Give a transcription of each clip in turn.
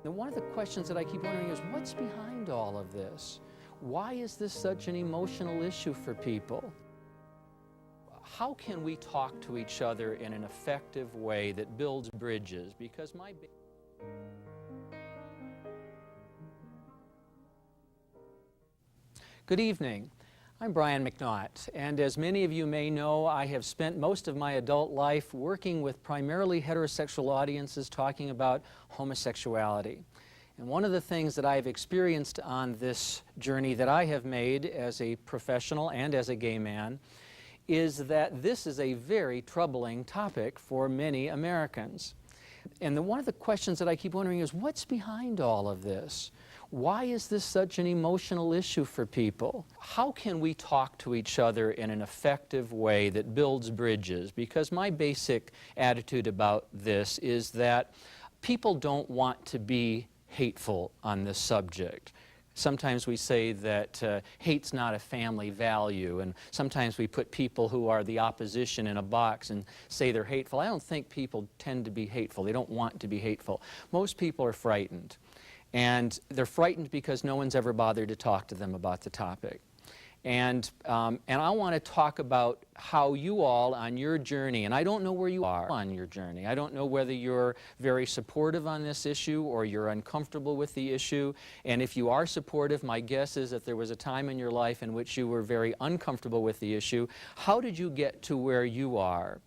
And one of the questions that I keep wondering is, what's behind all of this? Why is this such an emotional issue for people? How can we talk to each other in an effective way that builds bridges? Because Good evening. I'm Brian McNaught, and as many of you may know, I have spent most of my adult life working with primarily heterosexual audiences talking about homosexuality. And one of the things that I've experienced on this journey that I have made as a professional and as a gay man is that this is a very troubling topic for many Americans. And one of the questions that I keep wondering is, what's behind all of this? Why is this such an emotional issue for people? How can we talk to each other in an effective way that builds bridges? Because my basic attitude about this is that people don't want to be hateful on this subject. Sometimes we say that hate's not a family value, and sometimes we put people who are the opposition in a box and say they're hateful. I don't think people tend to be hateful. They don't want to be hateful. Most people are frightened. And they're frightened because no one's ever bothered to talk to them about the topic. And I want to talk about how you all on your journey, and I don't know where you are on your journey. I don't know whether you're very supportive on this issue or you're uncomfortable with the issue. And if you are supportive, my guess is that there was a time in your life in which you were very uncomfortable with the issue. How did you get to where you are?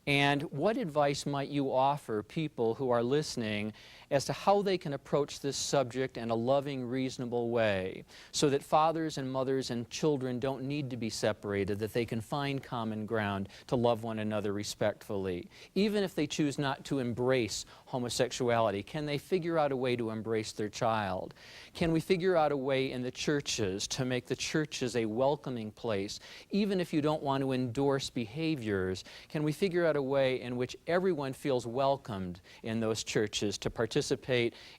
And what advice might you offer people who are listening as to how they can approach this subject in a loving, reasonable way so that fathers and mothers and children don't need to be separated, that they can find common ground to love one another respectfully? Even if they choose not to embrace homosexuality, can they figure out a way to embrace their child? Can we figure out a way in the churches to make the churches a welcoming place? Even if you don't want to endorse behaviors, can we figure out a way in which everyone feels welcomed in those churches to participate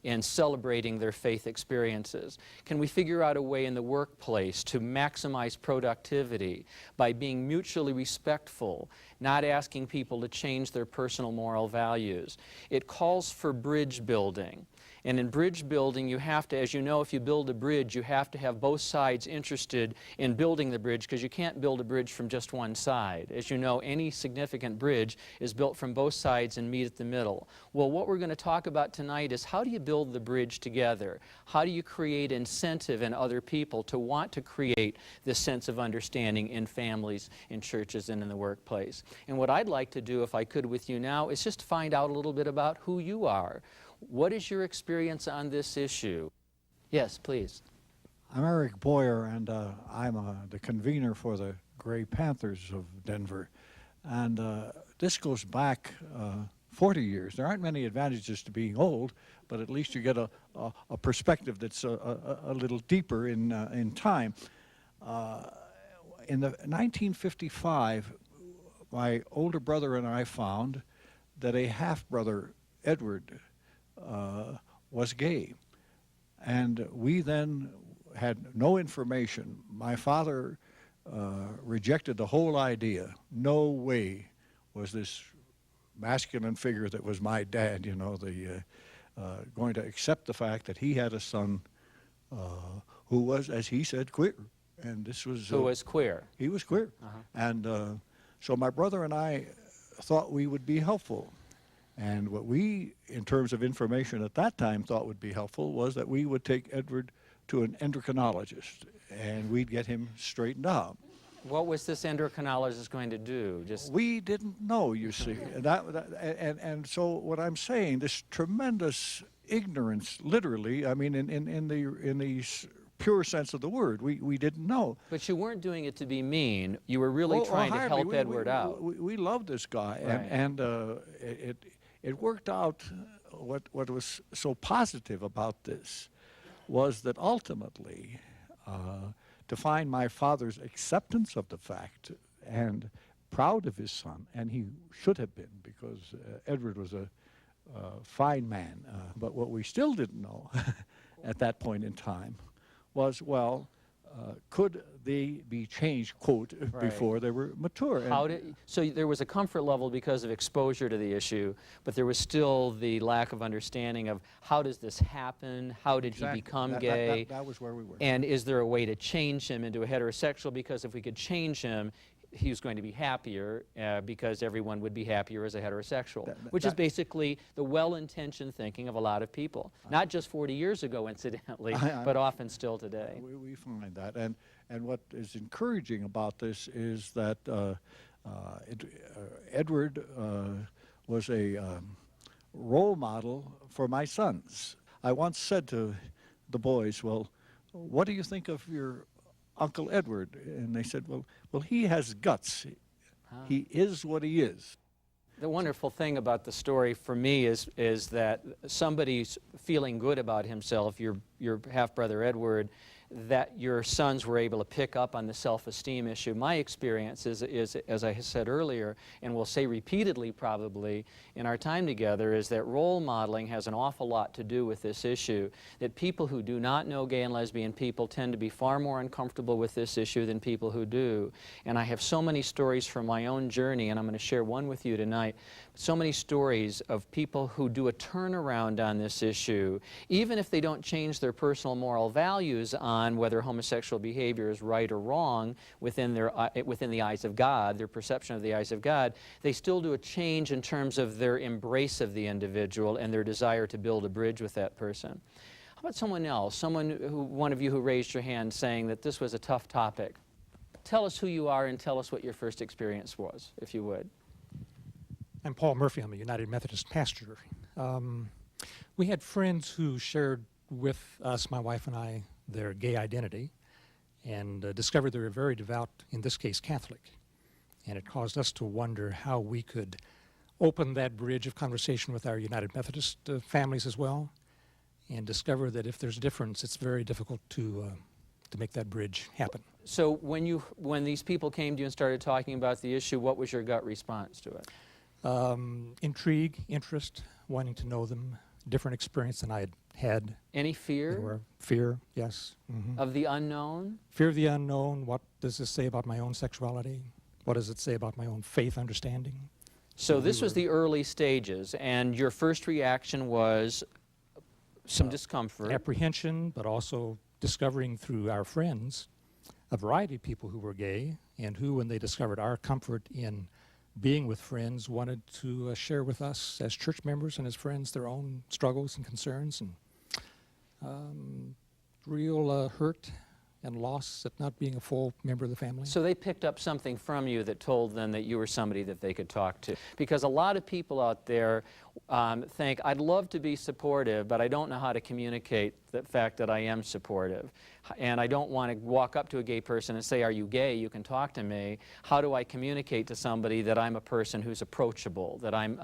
in celebrating their faith experiences? Can we figure out a way in the workplace to maximize productivity by being mutually respectful, not asking people to change their personal moral values? It calls for bridge building. And in bridge building, you have to, as you know, if you build a bridge, you have to have both sides interested in building the bridge, because you can't build a bridge from just one side. As you know, any significant bridge is built from both sides and meet at the middle. Well, what we're going to talk about tonight is, how do you build the bridge together? How do you create incentive in other people to want to create this sense of understanding in families, in churches, and in the workplace? And what I'd like to do, if I could with you now, is just find out a little bit about who you are. What is your experience on this issue? Yes, please. I'm Eric Boyer, and I'm the convener for the Gray Panthers of Denver. And this goes back 40 years. There aren't many advantages to being old, but at least you get a perspective that's a little deeper in time. In 1955, my older brother and I found that a half-brother, Edward, was gay. And we then had no information. My father rejected the whole idea. No way was this masculine figure that was my dad, you know, going to accept the fact that he had a son who was, as he said, queer. And this was... Who was queer? He was queer. And so my brother and I thought we would be helpful. And what we, in terms of information at that time, thought would be helpful was that we would take Edward to an endocrinologist, and we'd get him straightened out. What was this endocrinologist going to do? We didn't know, you see. And so what I'm saying, this tremendous ignorance, literally, I mean, in the pure sense of the word, we didn't know. But you weren't doing it to be mean. You were really trying to help Edward out. We loved this guy, right. and it worked out. What was so positive about this was that ultimately, to find my father's acceptance of the fact and proud of his son, and he should have been, because Edward was a fine man. But what we still didn't know at that point in time was, well, could they be changed, quote, Right. before they were mature? So there was a comfort level because of exposure to the issue, but there was still the lack of understanding of how does this happen? How did he become gay? That was where we were. And is there a way to change him into a heterosexual? Because if we could change him, he was going to be happier because everyone would be happier as a heterosexual, which is basically the well-intentioned thinking of a lot of people. Not just 40 years ago, incidentally, but often still today. We find that. And what is encouraging about this is that Edward was a role model for my sons. I once said to the boys, well, what do you think of your Uncle Edward? And they said, well, he has guts. He is what he is. The wonderful thing about the story for me is that somebody's feeling good about himself, your half-brother Edward, that your sons were able to pick up on the self-esteem issue. My experience is, as I said earlier, and will say repeatedly probably in our time together, is that role modeling has an awful lot to do with this issue. That people who do not know gay and lesbian people tend to be far more uncomfortable with this issue than people who do. And I have so many stories from my own journey, and I'm going to share one with you tonight. So many stories of people who do a turnaround on this issue, even if they don't change their personal moral values on whether homosexual behavior is right or wrong within the eyes of God, their perception of the eyes of God. They still do a change in terms of their embrace of the individual and their desire to build a bridge with that person. How about someone else, one of you who raised your hand saying that this was a tough topic? Tell us who you are and tell us what your first experience was, if you would. I'm Paul Murphy. I'm a United Methodist pastor. We had friends who shared with us, my wife and I, their gay identity, and discovered they were very devout, in this case Catholic. And it caused us to wonder how we could open that bridge of conversation with our United Methodist families as well, and discover that if there's a difference, it's very difficult to make that bridge happen. So when these people came to you and started talking about the issue, what was your gut response to it? Intrigue, interest, wanting to know them, different experience than I had had. Any fear? Fear, yes. Mm-hmm. Of the unknown? Fear of the unknown. What does this say about my own sexuality? What does it say about my own faith understanding? So this was the early stages, and your first reaction was some discomfort. Apprehension, but also discovering through our friends a variety of people who were gay and who, when they discovered our comfort in being with friends, wanted to share with us as church members and as friends their own struggles and concerns, and real hurt and loss at not being a full member of the family. So they picked up something from you that told them that you were somebody that they could talk to. Because a lot of people out there think, I'd love to be supportive, but I don't know how to communicate the fact that I am supportive. And I don't want to walk up to a gay person and say, are you gay? You can talk to me. How do I communicate to somebody that I'm a person who's approachable, that I'm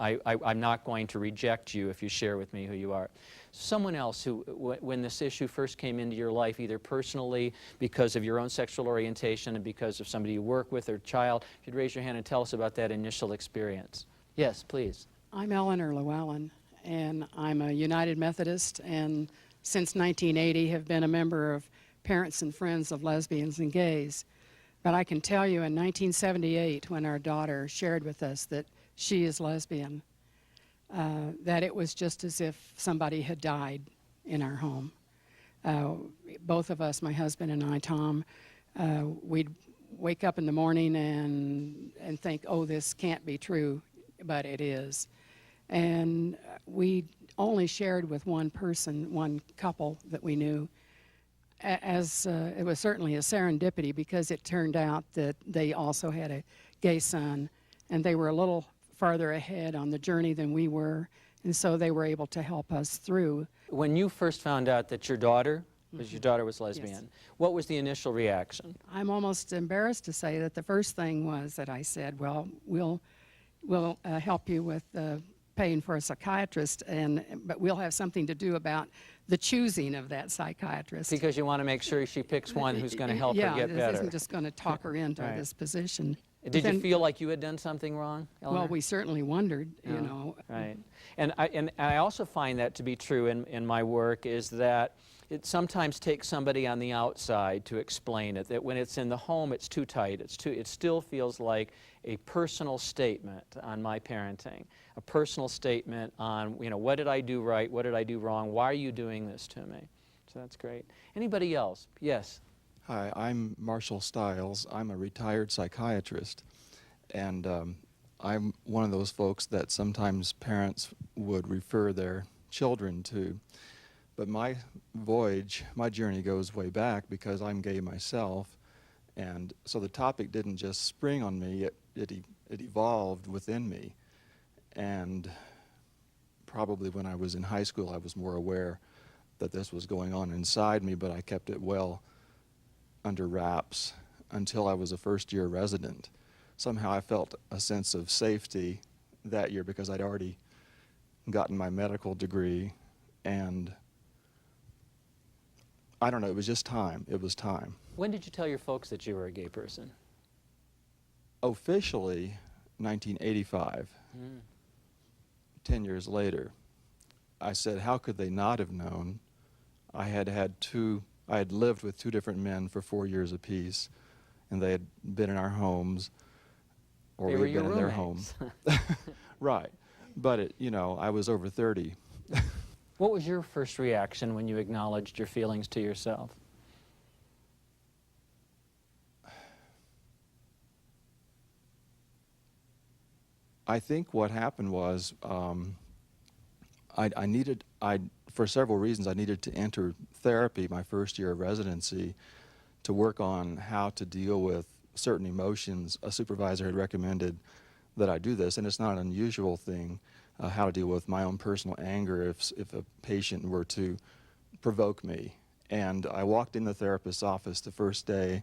not going to reject you if you share with me who you are? Someone else who, when this issue first came into your life, either personally because of your own sexual orientation and because of somebody you work with or child, if you'd raise your hand and tell us about that initial experience. Yes, please. I'm Eleanor Llewellyn, and I'm a United Methodist, and since 1980 have been a member of Parents and Friends of Lesbians and Gays. But I can tell you in 1978, when our daughter shared with us that she is lesbian, that it was just as if somebody had died in our home. Both of us, my husband and I, Tom, we'd wake up in the morning and think, oh, this can't be true, but it is. And we only shared with one person, one couple that we knew, as it was certainly a serendipity because it turned out that they also had a gay son, and they were a little farther ahead on the journey than we were, and so they were able to help us through. When you first found out that your daughter was lesbian, Yes. What was the initial reaction? I'm almost embarrassed to say that the first thing was that I said, well, we'll help you with paying for a psychiatrist, but we'll have something to do about the choosing of that psychiatrist. Because you want to make sure she picks one who's going to help her get this better. isn't just going to talk her into Right. this position. Did you Then- feel like you had done something wrong, Eleanor? Well, we certainly wondered, you Yeah. know. Right. And I also find that to be true in my work, is that it sometimes takes somebody on the outside to explain it, that when it's in the home, it's too tight. It still feels like a personal statement on my parenting, a personal statement on, you know, what did I do right, what did I do wrong, why are you doing this to me? So that's great. Anybody else? Yes. Hi, I'm Marshall Stiles. I'm a retired psychiatrist, and I'm one of those folks that sometimes parents would refer their children to. But my voyage, my journey goes way back because I'm gay myself, and so the topic didn't just spring on me, it evolved within me. And probably when I was in high school I was more aware that this was going on inside me, but I kept it well under wraps until I was a first-year resident. Somehow I felt a sense of safety that year because I'd already gotten my medical degree, and I don't know, it was just time. It was time. When did you tell your folks that you were a gay person? Officially, 1985, 10 years later. I said, how could they not have known? I had lived with two different men for 4 years apiece, and they had been in our homes, or They we were had your been in their roommates. home. Right. But, you know, I was over 30. What was your first reaction when you acknowledged your feelings to yourself? I think what happened was for several reasons, I needed to enter therapy my first year of residency to work on how to deal with certain emotions. A supervisor had recommended that I do this, and it's not an unusual thing, how to deal with my own personal anger if a patient were to provoke me. And I walked in the therapist's office the first day,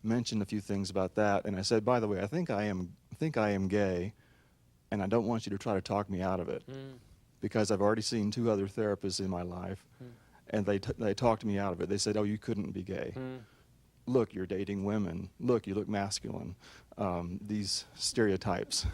mentioned a few things about that, and I said, by the way, I think I am gay, and I don't want you to try to talk me out of it, because I've already seen two other therapists in my life, and they talked me out of it. They said, oh, you couldn't be gay. Look, you're dating women. Look, you look masculine. These stereotypes.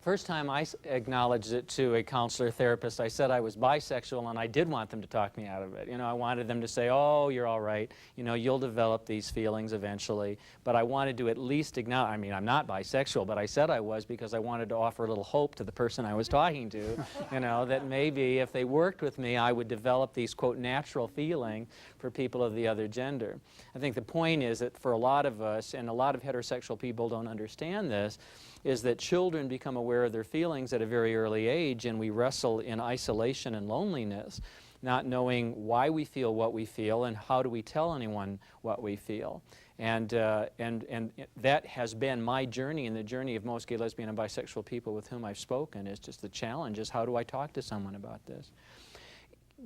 First time I acknowledged it to a counselor therapist, I said I was bisexual, and I did want them to talk me out of it. You know, I wanted them to say, oh, you're all right. You know, you'll develop these feelings eventually. But I wanted to at least acknowledge, I mean, I'm not bisexual, but I said I was because I wanted to offer a little hope to the person I was talking to, you know, that maybe if they worked with me, I would develop these, quote, natural feeling for people of the other gender. I think the point is that for a lot of us, and a lot of heterosexual people don't understand this, is that children become aware of their feelings at a very early age, and we wrestle in isolation and loneliness, not knowing why we feel what we feel and how do we tell anyone what we feel. And that has been my journey and the journey of most gay, lesbian, and bisexual people with whom I've spoken. Is just the challenge is, how do I talk to someone about this?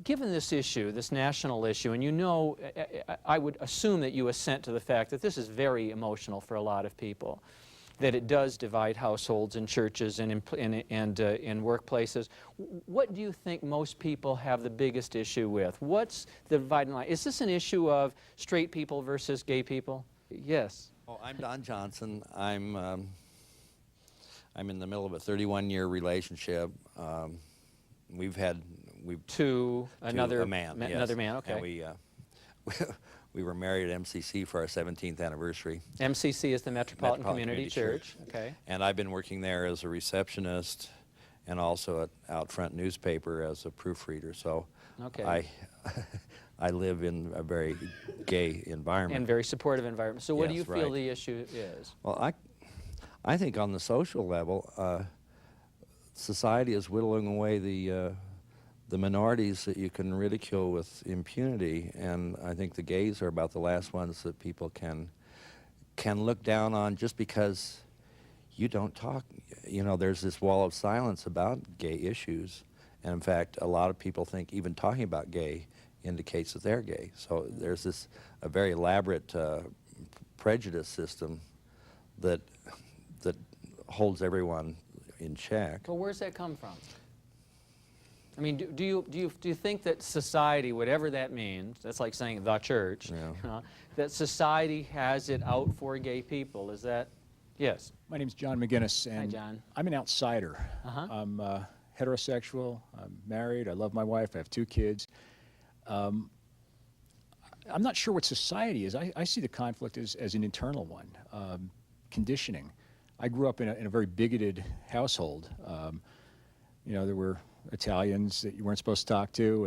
Given this issue, this national issue, and you know, I would assume that you assent to the fact that this is very emotional for a lot of people, that it does divide households and churches and in workplaces. What do you think most people have the biggest issue with? What's the dividing line? Is this an issue of straight people versus gay people? Yes. Well, I'm Don Johnson. I'm in the middle of a 31-year relationship. We've To another man. Yes. Another man. Okay. And we were married at MCC for our 17th anniversary. MCC is the Metropolitan Community Church. Okay. And I've been working there as a receptionist and also at Out Front newspaper as a proofreader. So okay. I live in a very gay environment. And very supportive environment. So what do you Yes, feel right. the issue is? Well, I think on the social level, society is whittling away the minorities that you can ridicule with impunity, and I think the gays are about the last ones that people can look down on just because you don't talk. You know, there's this wall of silence about gay issues, and in fact, a lot of people think even talking about gay indicates that they're gay. So there's a very elaborate prejudice system that holds everyone in check. Well, where's that come from? I mean, do you think that society, whatever that means, that's like saying the church, Yeah. that society has it out for gay people? Is that, yes? My name's John McGinnis, and Hi, John. I'm an outsider. Uh-huh. I'm heterosexual. I'm married. I love my wife. I have 2 kids. I'm not sure what society is. I see the conflict as an internal one, conditioning. I grew up in a very bigoted household. You know, there were Italians that you weren't supposed to talk to,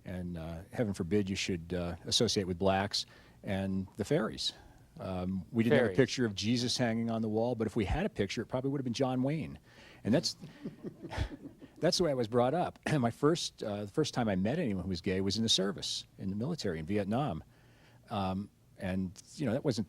and heaven forbid you should associate with blacks, and the fairies. We didn't have a Fairies. picture of Jesus hanging on the wall, but if we had a picture, it probably would have been John Wayne. And that's the way I was brought up. The first time I met anyone who was gay was in the service, in the military in Vietnam. And, you know, that wasn't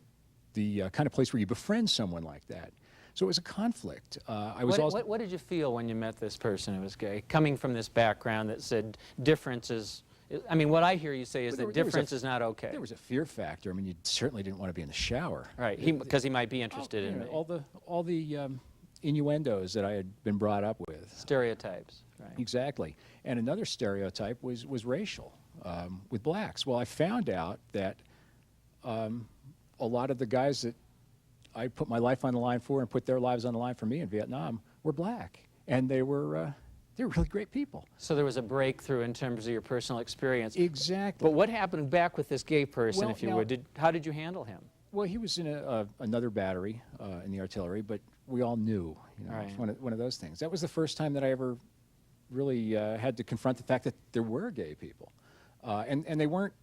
the kind of place where you befriend someone like that. So it was a conflict. I was also... What did you feel when you met this person who was gay, coming from this background that said difference is... I mean, what I hear you say is that difference is not okay. There was a fear factor. I mean, you certainly didn't want to be in the shower. Right, because he might be interested in me. All the innuendos that I had been brought up with. Stereotypes, right. Exactly. And another stereotype was racial, with blacks. Well, I found out that a lot of the guys that I put my life on the line for and put their lives on the line for me in Vietnam were black. And they were really great people. So there was a breakthrough in terms of your personal experience. Exactly. But what happened back with this gay person, Well, if you now- would? How did you handle him? Well, he was in another battery in the artillery, but we all knew. You know, Right. It was one of those things. That was the first time that I ever really had to confront the fact that there were gay people, and they weren't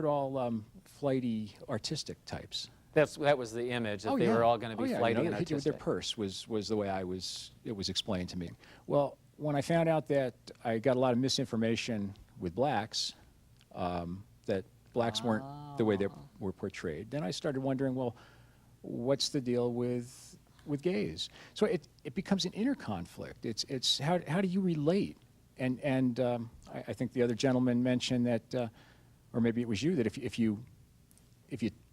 all flighty, artistic types. That was the image, that they were all going to be flighty and Their artistic. purse was the way it was explained to me. Well, when I found out that I got a lot of misinformation with blacks, that blacks weren't the way they were portrayed, then I started wondering, well, what's the deal with gays? So it becomes an inner conflict. It's how do you relate? And I think the other gentleman mentioned that, or maybe it was you, that if you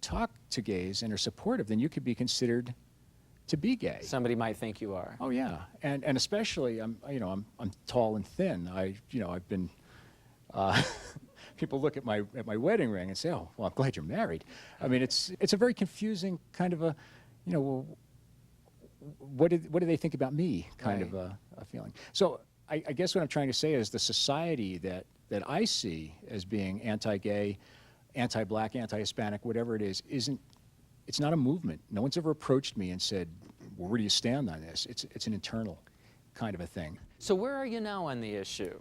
talk to gays and are supportive, then you could be considered to be gay. Somebody might think you are. Oh yeah, and especially I'm tall and thin. I've been people look at my wedding ring and say, oh, well, I'm glad you're married. I mean, it's a very confusing kind of a, well, what do they think about me kind of a feeling. So I guess what I'm trying to say is the society that I see as being anti-gay, anti-black, anti-Hispanic, whatever it is, it's not a movement. No one's ever approached me and said, well, where do you stand on this? It's an internal kind of a thing. So where are you now on the issue?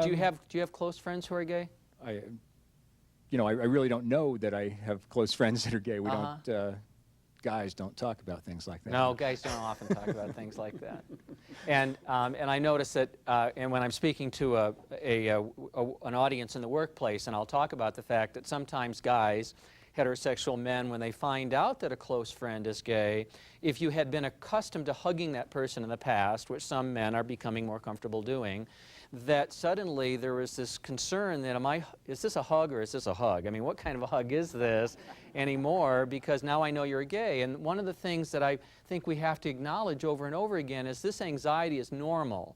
Do you have close friends who are gay? I really don't know that I have close friends that are gay. We don't, guys don't talk about things like that. No, guys don't often talk about things like that. And I notice that, and when I'm speaking to an audience in the workplace, and I'll talk about the fact that sometimes guys, heterosexual men, when they find out that a close friend is gay, if you had been accustomed to hugging that person in the past, which some men are becoming more comfortable doing, that suddenly there was this concern that is this a hug or is this a hug? I mean, what kind of a hug is this anymore? Because now I know you're gay. And one of the things that I think we have to acknowledge over and over again is this anxiety is normal.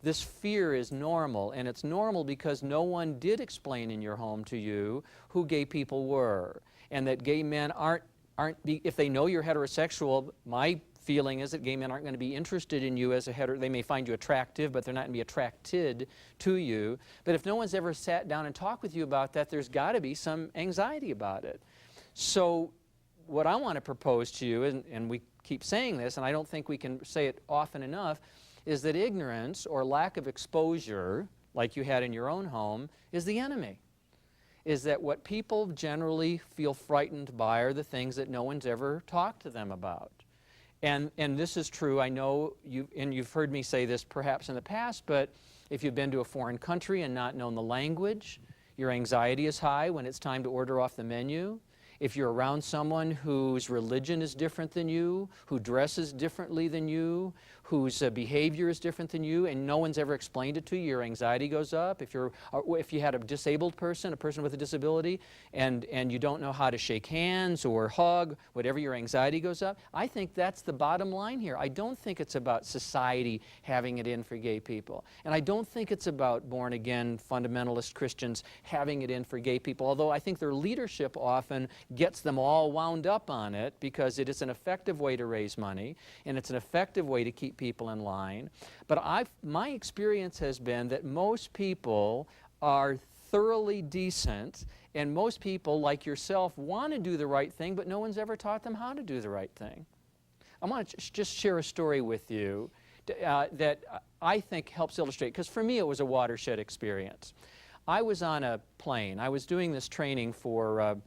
This fear is normal, and it's normal because no one did explain in your home to you who gay people were, and that gay men if they know you're heterosexual, my feeling is that gay men aren't going to be interested in you as a hetero. They may find you attractive, but they're not going to be attracted to you. But if no one's ever sat down and talked with you about that, there's got to be some anxiety about it. So what I want to propose to you, and we keep saying this, and I don't think we can say it often enough, is that ignorance or lack of exposure, like you had in your own home, is the enemy. Is that what people generally feel frightened by are the things that no one's ever talked to them about. And this is true, I know, you've heard me say this perhaps in the past, but if you've been to a foreign country and not known the language, your anxiety is high when it's time to order off the menu. If you're around someone whose religion is different than you, who dresses differently than you, whose behavior is different than you, and no one's ever explained it to you, your anxiety goes up. If you had a disabled person, a person with a disability, and you don't know how to shake hands or hug, whatever, your anxiety goes up. I think that's the bottom line here. I don't think it's about society having it in for gay people. And I don't think it's about born-again fundamentalist Christians having it in for gay people, although I think their leadership often gets them all wound up on it because it is an effective way to raise money and it's an effective way to keep people in line. But my experience has been that most people are thoroughly decent And most people, like yourself, want to do the right thing, but no one's ever taught them how to do the right thing. I want to just share a story with you that I think helps illustrate, because for me it was a watershed experience. I was on a plane. I was doing this training for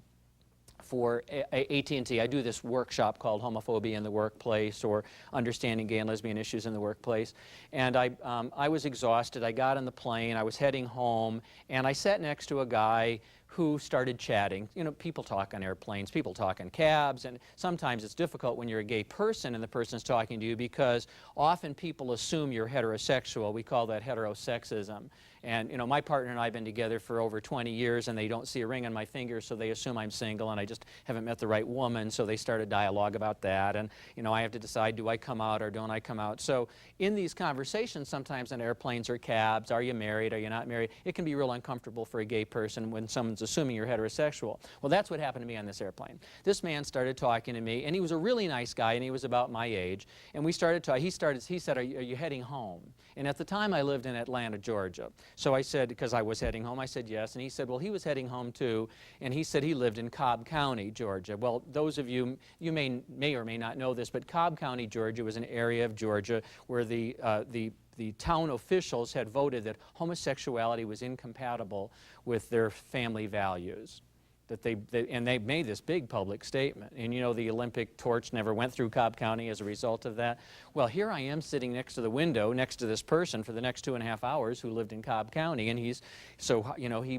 AT&T. I do this workshop called Homophobia in the Workplace, or Understanding Gay and Lesbian Issues in the Workplace. And I was exhausted. I got on the plane. I was heading home, and I sat next to a guy who started chatting. You know, people talk on airplanes, people talk in cabs, and sometimes it's difficult when you're a gay person and the person's talking to you, because often people assume you're heterosexual. We call that heterosexism. And, you know, my partner and I have been together for over 20 years, and they don't see a ring on my finger, so they assume I'm single, and I just haven't met the right woman, so they start a dialogue about that. And, you know, I have to decide, do I come out or don't I come out? So in these conversations, sometimes on airplanes or cabs, are you married, are you not married? It can be real uncomfortable for a gay person when someone's assuming you're heterosexual. Well, that's what happened to me on this airplane. This man started talking to me, and he was a really nice guy, and he was about my age. And we started talking. He said, are you heading home? And at the time, I lived in Atlanta, Georgia. So I said, because I was heading home, I said yes. And he said, well, he was heading home too. And he said he lived in Cobb County, Georgia. Well, those of you may or may not know this, but Cobb County, Georgia was an area of Georgia where the town officials had voted that homosexuality was incompatible with their family values. And they made this big public statement. And you know, the Olympic torch never went through Cobb County as a result of that. Well, here I am sitting next to the window, next to this person for the next 2.5 hours who lived in Cobb County. And he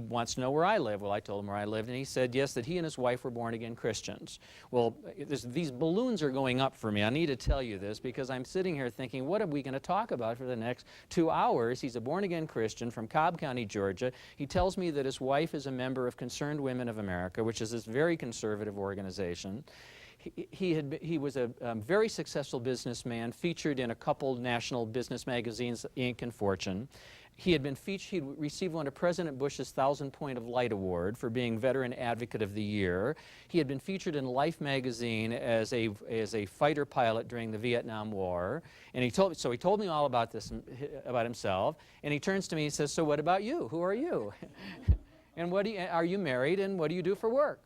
wants to know where I live. Well, I told him where I lived, and he said, yes, that he and his wife were born-again Christians. Well, these balloons are going up for me. I need to tell you this, because I'm sitting here thinking, what are we going to talk about for the next 2 hours? He's a born-again Christian from Cobb County, Georgia. He tells me that his wife is a member of Concerned Women of America, which is this very conservative organization. He was a very successful businessman, featured in a couple national business magazines, Inc. and Fortune. He received one of President Bush's 1,000 Point of Light Award for being Veteran Advocate of the Year. He had been featured in Life magazine as a fighter pilot during the Vietnam War. And he told me all about this, about himself. And he turns to me and says, so what about you? Who are you? And are you married, and what do you do for work?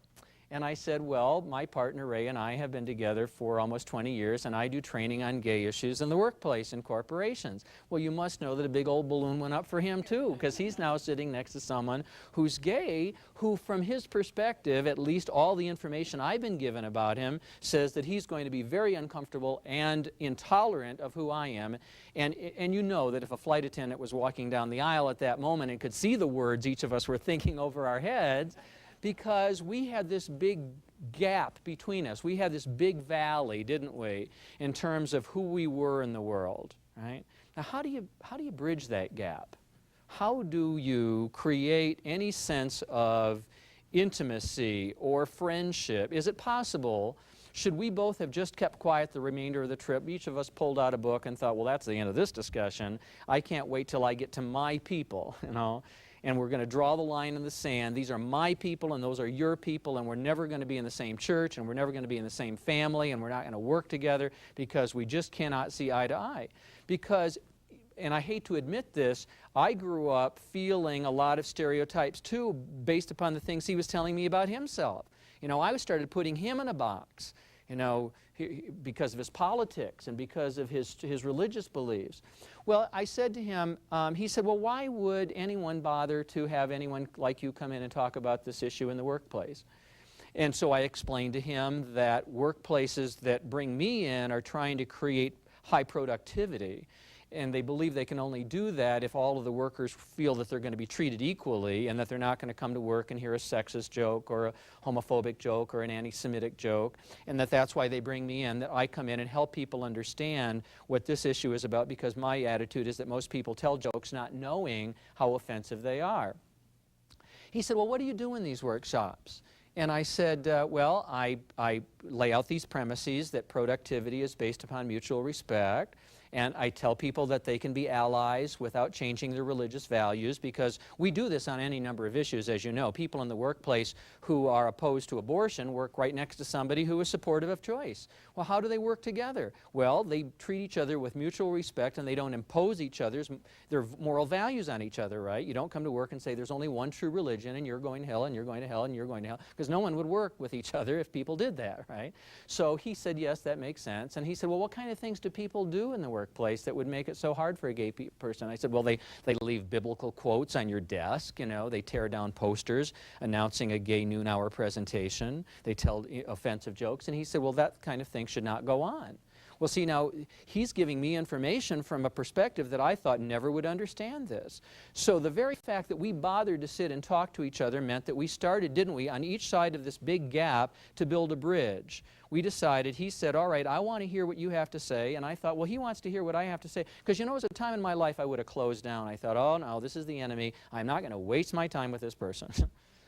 And I said, well, my partner Ray and I have been together for almost 20 years, and I do training on gay issues in the workplace in corporations. Well, you must know that a big old balloon went up for him too, because he's now sitting next to someone who's gay, who from his perspective, at least all the information I've been given about him, says that he's going to be very uncomfortable and intolerant of who I am. And you know that if a flight attendant was walking down the aisle at that moment and could see the words each of us were thinking over our heads, because we had this big gap between us. We had this big valley, didn't we, in terms of who we were in the world, right? Now, how do you bridge that gap? How do you create any sense of intimacy or friendship? Is it possible? Should we both have just kept quiet the remainder of the trip? Each of us pulled out a book and thought, well, that's the end of this discussion. I can't wait till I get to my people, you know. And we're going to draw the line in the sand. These are my people, and those are your people, and we're never going to be in the same church, and we're never going to be in the same family, and we're not going to work together because we just cannot see eye to eye. Because, and I hate to admit this, I grew up feeling a lot of stereotypes too, based upon the things he was telling me about himself. You know, I started putting him in a box, you know, because of his politics and because of his religious beliefs. Well, I said to him, he said, well, why would anyone bother to have anyone like you come in and talk about this issue in the workplace? And so I explained to him that workplaces that bring me in are trying to create high productivity. And they believe they can only do that if all of the workers feel that they're going to be treated equally, and that they're not going to come to work and hear a sexist joke or a homophobic joke or an anti-Semitic joke, and that's why they bring me in, that I come in and help people understand what this issue is about, because my attitude is that most people tell jokes not knowing how offensive they are. He said, well, what do you do in these workshops? And I said, well, I lay out these premises that productivity is based upon mutual respect, And I tell people that they can be allies without changing their religious values, because we do this on any number of issues, as you know. People in the workplace who are opposed to abortion work right next to somebody who is supportive of choice. Well, how do they work together? Well, they treat each other with mutual respect, and they don't impose their moral values on each other, right? You don't come to work and say there's only one true religion and you're going to hell and you're going to hell and you're going to hell, because no one would work with each other if people did that, right? So he said, yes, that makes sense. And he said, well, what kind of things do people do in the workplace that would make it so hard for a gay person? I said, well, they leave biblical quotes on your desk, you know, they tear down posters announcing a gay noon hour presentation, they tell offensive jokes, and he said, well, that kind of thing should not go on. Well, see, now, he's giving me information from a perspective that I thought never would understand this. So the very fact that we bothered to sit and talk to each other meant that we started, didn't we, on each side of this big gap to build a bridge. We decided, he said, all right, I want to hear what you have to say, and I thought, well, he wants to hear what I have to say. Because, you know, there was a time in my life I would have closed down. I thought, oh, no, this is the enemy. I'm not going to waste my time with this person.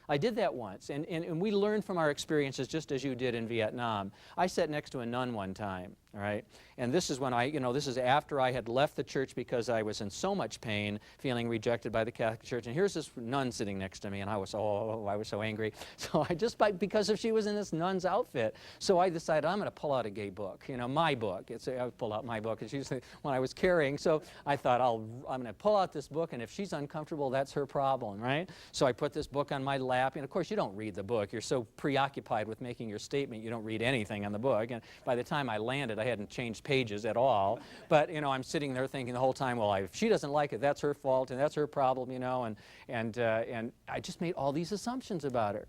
I did that once, and we learned from our experiences just as you did in Vietnam. I sat next to a nun one time, all right? And this is when this is after I had left the church because I was in so much pain, feeling rejected by the Catholic Church. And here's this nun sitting next to me, and I was so angry. So because if she was in this nun's outfit, so I decided I'm going to pull out a gay book, you know, my book. I pulled out my book, and she's the one I was carrying. So I thought, I'm going to pull out this book, and if she's uncomfortable, that's her problem, right? So I put this book on my lap, and of course you don't read the book. You're so preoccupied with making your statement, you don't read anything on the book. And by the time I landed, I hadn't changed pages at all. But, you know, I'm sitting there thinking the whole time, well, if she doesn't like it, that's her fault, and that's her problem, you know, and I just made all these assumptions about her.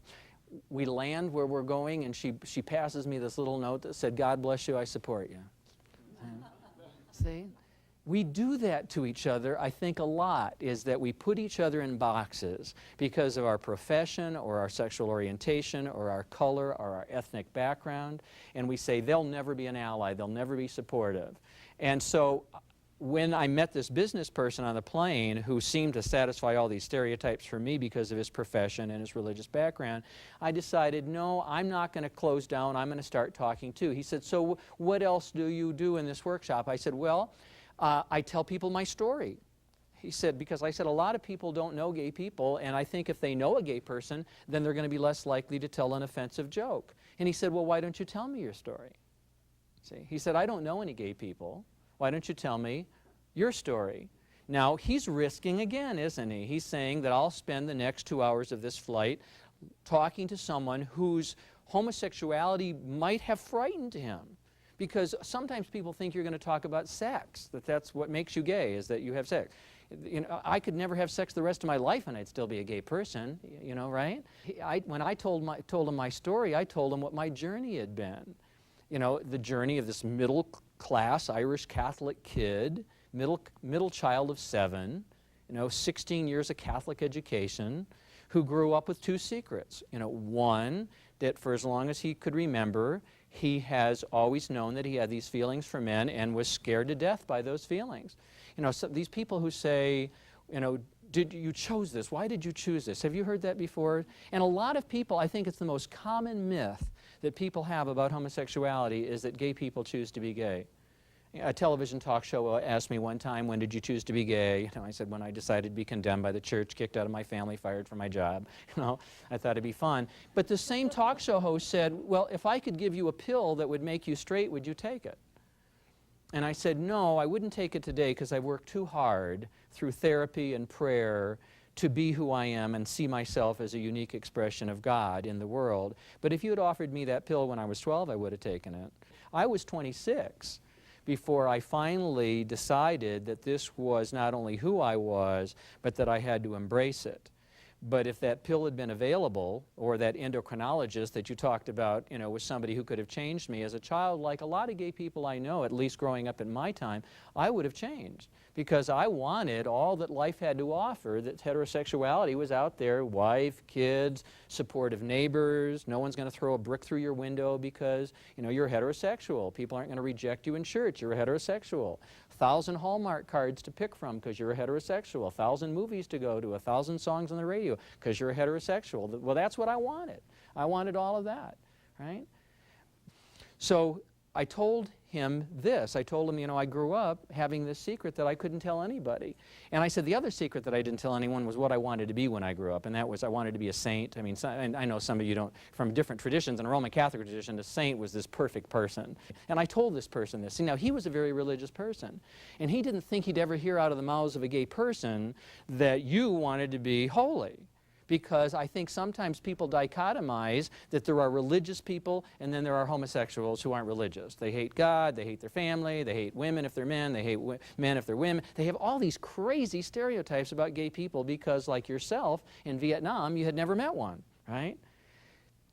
We land where we're going, and she passes me this little note that said, God bless you, I support you. See? We do that to each other, I think, a lot, is that we put each other in boxes because of our profession or our sexual orientation or our color or our ethnic background, and we say they'll never be an ally, they'll never be supportive. And so when I met this business person on the plane who seemed to satisfy all these stereotypes for me because of his profession and his religious background, I decided, no, I'm not going to close down, I'm going to start talking too. He said, so what else do you do in this workshop? I said, well, I tell people my story. He said, because I said a lot of people don't know gay people, and I think if they know a gay person, then they're going to be less likely to tell an offensive joke. And he said, well, why don't you tell me your story? See, he said, I don't know any gay people. Why don't you tell me your story? Now, he's risking again, isn't he? He's saying that I'll spend the next 2 hours of this flight talking to someone whose homosexuality might have frightened him. Because sometimes people think you're going to talk about sex, that's what makes you gay, is that you have sex. You know, I could never have sex the rest of my life and I'd still be a gay person, you know, right? When I told him my story, I told him what my journey had been. You know, the journey of this middle-class Irish Catholic kid, middle child of 7, you know, 16 years of Catholic education, who grew up with 2 secrets. You know, one, that for as long as he could remember, he has always known that he had these feelings for men and was scared to death by those feelings. You know, so these people who say, you know, you chose this? Why did you choose this? Have you heard that before? And a lot of people, I think it's the most common myth that people have about homosexuality is that gay people choose to be gay. A television talk show asked me one time, when did you choose to be gay? You know, I said, when I decided to be condemned by the church, kicked out of my family, fired from my job. You know, I thought it'd be fun. But the same talk show host said, well, if I could give you a pill that would make you straight, would you take it? And I said, no, I wouldn't take it today because I've worked too hard through therapy and prayer to be who I am and see myself as a unique expression of God in the world. But if you had offered me that pill when I was 12, I would have taken it. I was 26. Before I finally decided that this was not only who I was, but that I had to embrace it. But if that pill had been available, or that endocrinologist that you talked about, you know, was somebody who could have changed me as a child, like a lot of gay people I know, at least growing up in my time, I would have changed. Because I wanted all that life had to offer, that heterosexuality was out there, wife, kids, supportive neighbors, no one's going to throw a brick through your window because, you know, you're heterosexual. People aren't going to reject you in church, you're a heterosexual. 1,000 Hallmark cards to pick from because you're a heterosexual. 1,000 movies to go to, 1,000 songs on the radio because you're a heterosexual. Well, that's what I wanted. I wanted all of that, right? So I told him this. I told him, you know, I grew up having this secret that I couldn't tell anybody. And I said the other secret that I didn't tell anyone was what I wanted to be when I grew up, and that was I wanted to be a saint. I mean, and I know some of you don't, from different traditions. In a Roman Catholic tradition, a saint was this perfect person. And I told this person this. See, now, he was a very religious person, and he didn't think he'd ever hear out of the mouths of a gay person that you wanted to be holy. Because I think sometimes people dichotomize that there are religious people and then there are homosexuals who aren't religious. They hate God, they hate their family, they hate women if they're men, they hate men if they're women. They have all these crazy stereotypes about gay people because, like yourself, in Vietnam, you had never met one, right?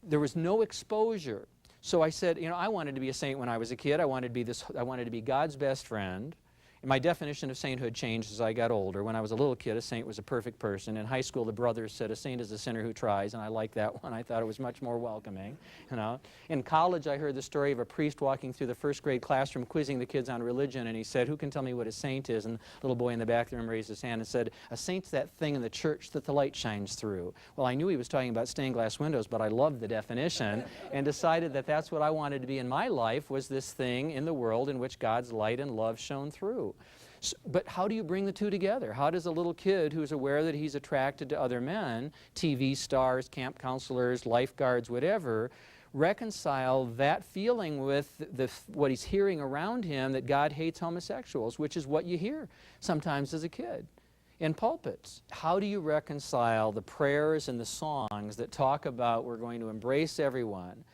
There was no exposure. So I said, you know, I wanted to be a saint when I was a kid. I wanted to be God's best friend. And my definition of sainthood changed as I got older. When I was a little kid, a saint was a perfect person. In high school, the brothers said, a saint is a sinner who tries, and I liked that one. I thought it was much more welcoming, you know. In college, I heard the story of a priest walking through the first grade classroom quizzing the kids on religion, and he said, who can tell me what a saint is? And the little boy in the back of the room raised his hand and said, a saint's that thing in the church that the light shines through. Well, I knew he was talking about stained glass windows, but I loved the definition and decided that that's what I wanted to be in my life, was this thing in the world in which God's light and love shone through. But how do you bring the two together? How does a little kid who's aware that he's attracted to other men, TV stars, camp counselors, lifeguards, whatever, reconcile that feeling with what he's hearing around him, that God hates homosexuals, which is what you hear sometimes as a kid in pulpits? How do you reconcile the prayers and the songs that talk about we're going to embrace everyone?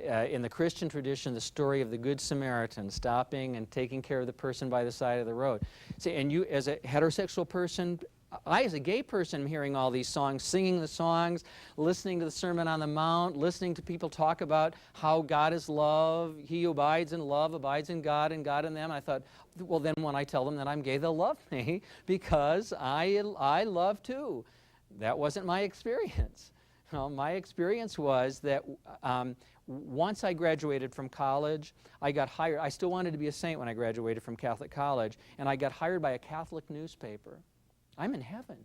In the Christian tradition, the story of the Good Samaritan stopping and taking care of the person by the side of the road. See, and you, as a heterosexual person, I, as a gay person, am hearing all these songs, singing the songs, listening to the Sermon on the Mount, listening to people talk about how God is love, he who abides in love abides in God and God in them. I thought, well, then when I tell them that I'm gay, they'll love me because I love too. That wasn't my experience. My experience was that once I graduated from college, I got hired. I still wanted to be a saint when I graduated from Catholic college, and I got hired by a Catholic newspaper. I'm in heaven.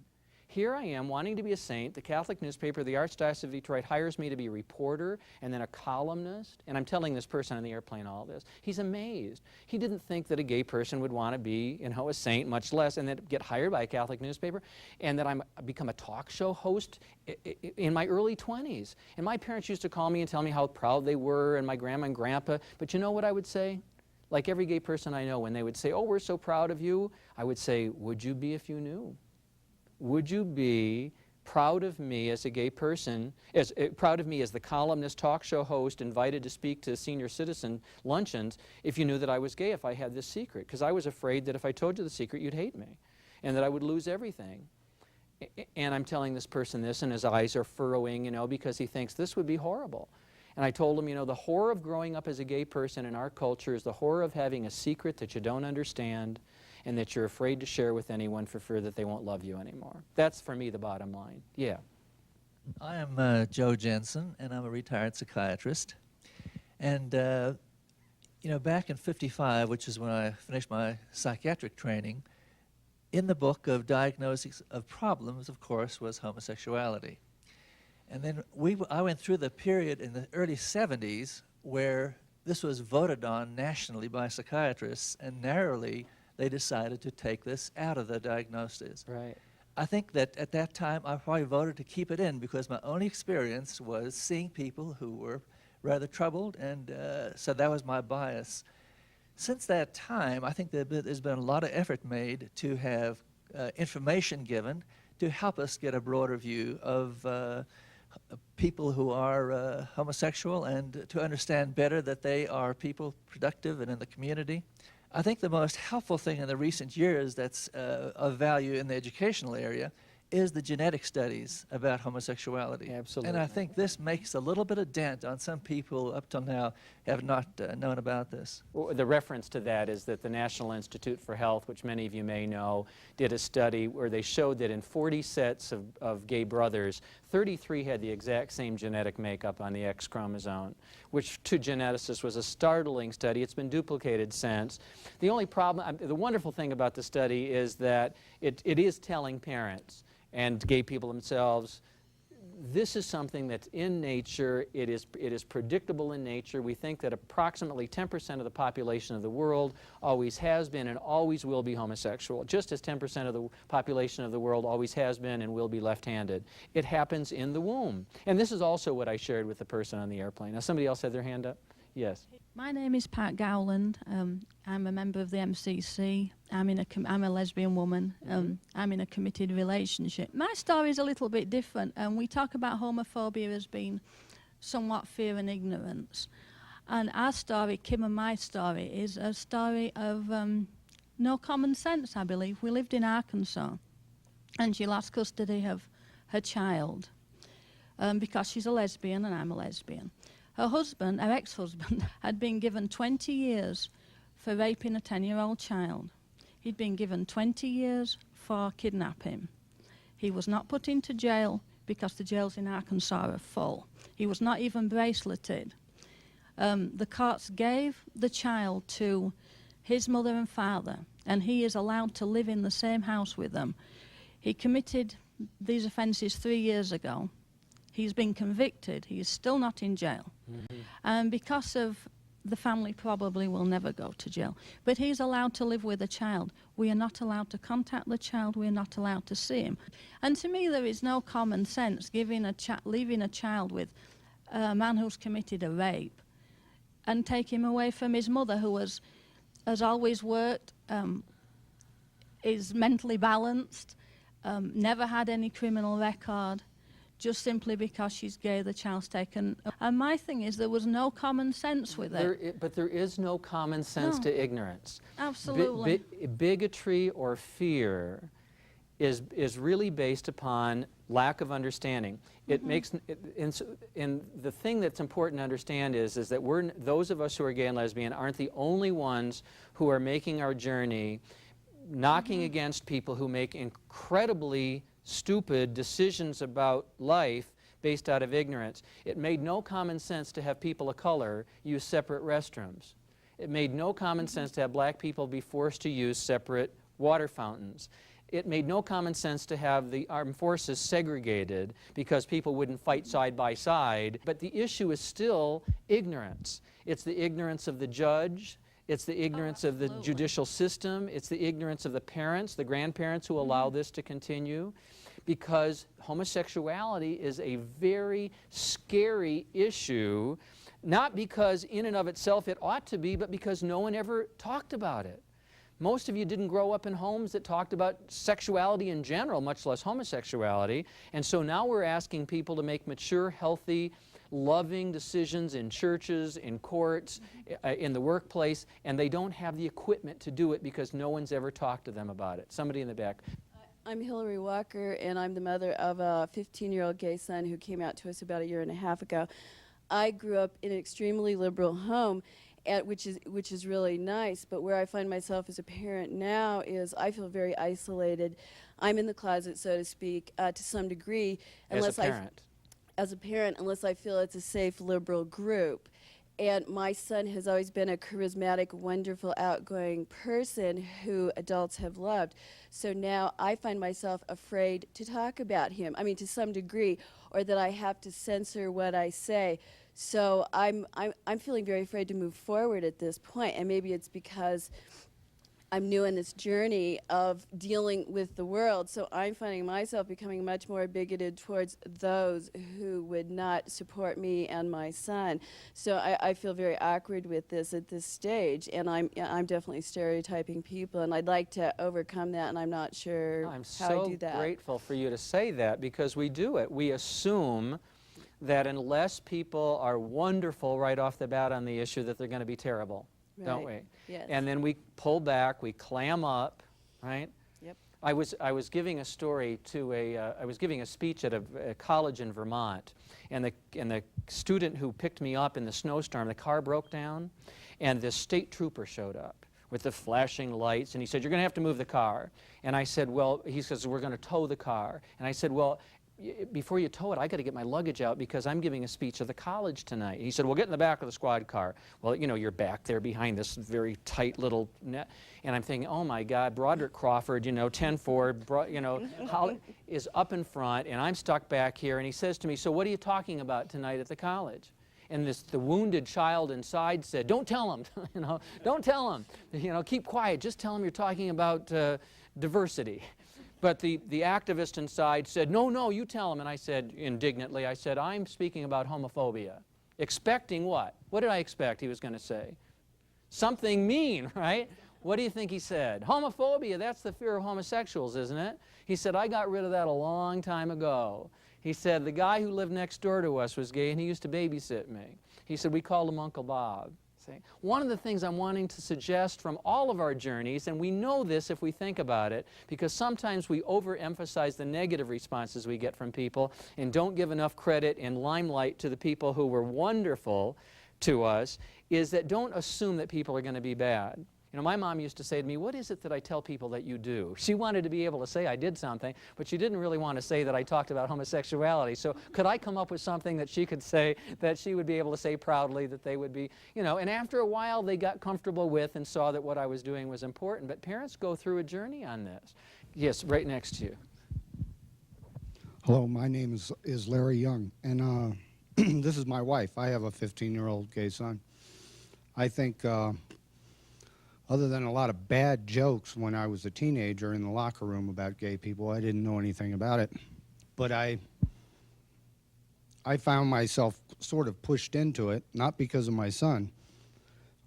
Here I am wanting to be a saint. The Catholic newspaper, the Archdiocese of Detroit, hires me to be a reporter and then a columnist. And I'm telling this person on the airplane all this. He's amazed. He didn't think that a gay person would want to be, you know, a saint, much less, and then get hired by a Catholic newspaper, and that I'm become a talk show host in my early 20s. And my parents used to call me and tell me how proud they were, and my grandma and grandpa. But you know what I would say? Like every gay person I know, when they would say, oh, we're so proud of you, I would say, would you be if you knew? Would you be proud of me as a gay person, proud of me as the columnist, talk show host, invited to speak to senior citizen luncheons, if you knew that I was gay, if I had this secret? Because I was afraid that if I told you the secret, you'd hate me, and that I would lose everything. And I'm telling this person this, and his eyes are furrowing, you know, because he thinks this would be horrible. And I told him, you know, the horror of growing up as a gay person in our culture is the horror of having a secret that you don't understand, and that you're afraid to share with anyone for fear that they won't love you anymore. That's, for me, the bottom line. Yeah. I am Joe Jensen, and I'm a retired psychiatrist. And, you know, back in '55, which is when I finished my psychiatric training, in the book of diagnoses of problems, of course, was homosexuality. And then I went through the period in the early '70s where this was voted on nationally by psychiatrists, and narrowly they decided to take this out of the diagnosis. Right. I think that at that time I probably voted to keep it in because my only experience was seeing people who were rather troubled, and so that was my bias. Since that time, I think that there's been a lot of effort made to have information given to help us get a broader view of people who are homosexual, and to understand better that they are people productive and in the community. I think the most helpful thing in the recent years that's of value in the educational area is the genetic studies about homosexuality. Absolutely. And I think this makes a little bit of dent on some people up till now have not known about this. Well, the reference to that is that the National Institute for Health, which many of you may know, did a study where they showed that in 40 sets of gay brothers, 33 had the exact same genetic makeup on the X chromosome, which to geneticists was a startling study. It's been duplicated since. The only problem, the wonderful thing about the study is that it is telling parents and gay people themselves this is something that's in nature. It is predictable in nature. We think that approximately 10% of the population of the world always has been and always will be homosexual, just as 10% of the population of the world always has been and will be left-handed. It happens in the womb. And this is also what I shared with the person on the airplane. Now, somebody else had their hand up? Yes. My name is Pat Gowland. I'm a member of the MCC. I'm a lesbian woman. I'm in a committed relationship. My story is a little bit different. We talk about homophobia as being somewhat fear and ignorance. And our story, Kim and my story, is a story of no common sense, I believe. We lived in Arkansas, and she lost custody of her child because she's a lesbian and I'm a lesbian. Her husband, her ex-husband, had been given 20 years for raping a 10-year-old child. He'd been given 20 years for kidnapping. He was not put into jail because the jails in Arkansas are full. He was not even braceleted. The courts gave the child to his mother and father, and he is allowed to live in the same house with them. He committed these offenses 3 years ago. He's been convicted. He is still not in jail. And because of the family probably will never go to jail. But he's allowed to live with a child. We are not allowed to contact the child. We are not allowed to see him. And to me, there is no common sense leaving a child with a man who's committed a rape and take him away from his mother, who has always worked, is mentally balanced, never had any criminal record. Just simply because she's gay, the child's taken. And my thing is, there was no common sense with it. But there is no common sense to ignorance. Absolutely. Bigotry or fear is really based upon lack of understanding. It makes, and the thing that's important to understand is that those of us who are gay and lesbian aren't the only ones who are making our journey, knocking against people who make incredibly stupid decisions about life based out of ignorance. It made no common sense to have people of color use separate restrooms. It made no common sense to have black people be forced to use separate water fountains. It made no common sense to have the armed forces segregated because people wouldn't fight side by side. But the issue is still ignorance. It's the ignorance of the judge. It's the ignorance of the judicial system. It's the ignorance of the parents, the grandparents who allow this to continue, because homosexuality is a very scary issue, not because in and of itself it ought to be, but because no one ever talked about it. Most of you didn't grow up in homes that talked about sexuality in general, much less homosexuality, and so now we're asking people to make mature, healthy, loving decisions in churches, in courts, in the workplace, and they don't have the equipment to do it because no one's ever talked to them about it. Somebody in the back. I'm Hillary Walker, and I'm the mother of a 15-year-old gay son who came out to us about 1.5 years ago. I grew up in an extremely liberal home, which is really nice, but where I find myself as a parent now is I feel very isolated. I'm in the closet, so to speak, to some degree. As a parent? As a parent, unless I feel it's a safe liberal group. And my son has always been a charismatic, wonderful, outgoing person who adults have loved. So now I find myself afraid to talk about him, I mean, to some degree, or that I have to censor what I say. So I'm feeling very afraid to move forward at this point, and maybe it's because I'm new in this journey of dealing with the world, so I'm finding myself becoming much more bigoted towards those who would not support me and my son. So I feel very awkward with this at this stage, and I'm definitely stereotyping people, and I'd like to overcome that, and I'm not sure how I do that. I'm so grateful for you to say that, because we do it. We assume that unless people are wonderful right off the bat on the issue, that they're going to be terrible. Right. Don't we? Yes. And then we pull back, we clam up, right? Yep. I was giving a story to I was giving a speech at a college in Vermont, and the student who picked me up in the snowstorm, the car broke down, and this state trooper showed up with the flashing lights, and he said, "You're going to have to move the car." And I said, "Well," he says, "We're going to tow the car." And I said, "Well, before you tow it, I got to get my luggage out because I'm giving a speech at the college tonight. He said, well, get in the back of the squad car. Well, you know, you're back there behind this very tight little net. And I'm thinking, oh my God, Broderick Crawford, you know, 10-4, you know, is up in front, and I'm stuck back here. And he says to me, so what are you talking about tonight at the college? And the wounded child inside said, don't tell him, you know, don't tell him, you know, keep quiet, just tell him you're talking about diversity. But the activist inside said, no, no, you tell him. And I said, indignantly, I said, I'm speaking about homophobia. Expecting what? What did I expect he was going to say? Something mean, right? What do you think he said? Homophobia, that's the fear of homosexuals, isn't it? He said, I got rid of that a long time ago. He said, the guy who lived next door to us was gay, and he used to babysit me. He said, we called him Uncle Bob. See? One of the things I'm wanting to suggest from all of our journeys, and we know this if we think about it, because sometimes we overemphasize the negative responses we get from people and don't give enough credit and limelight to the people who were wonderful to us, is that don't assume that people are going to be bad. You know, my mom used to say to me, what is it that I tell people that you do? She wanted to be able to say I did something, but she didn't really want to say that I talked about homosexuality. So could I come up with something that she could say, that she would be able to say proudly, that they would be, you know, and after a while they got comfortable with and saw that what I was doing was important. But parents go through a journey on this. Yes, right next to you. Hello, my name is Larry Young, and this is my wife. I have a 15-year-old gay son. I think other than a lot of bad jokes when I was a teenager in the locker room about gay people, I didn't know anything about it. But I found myself sort of pushed into it, not because of my son.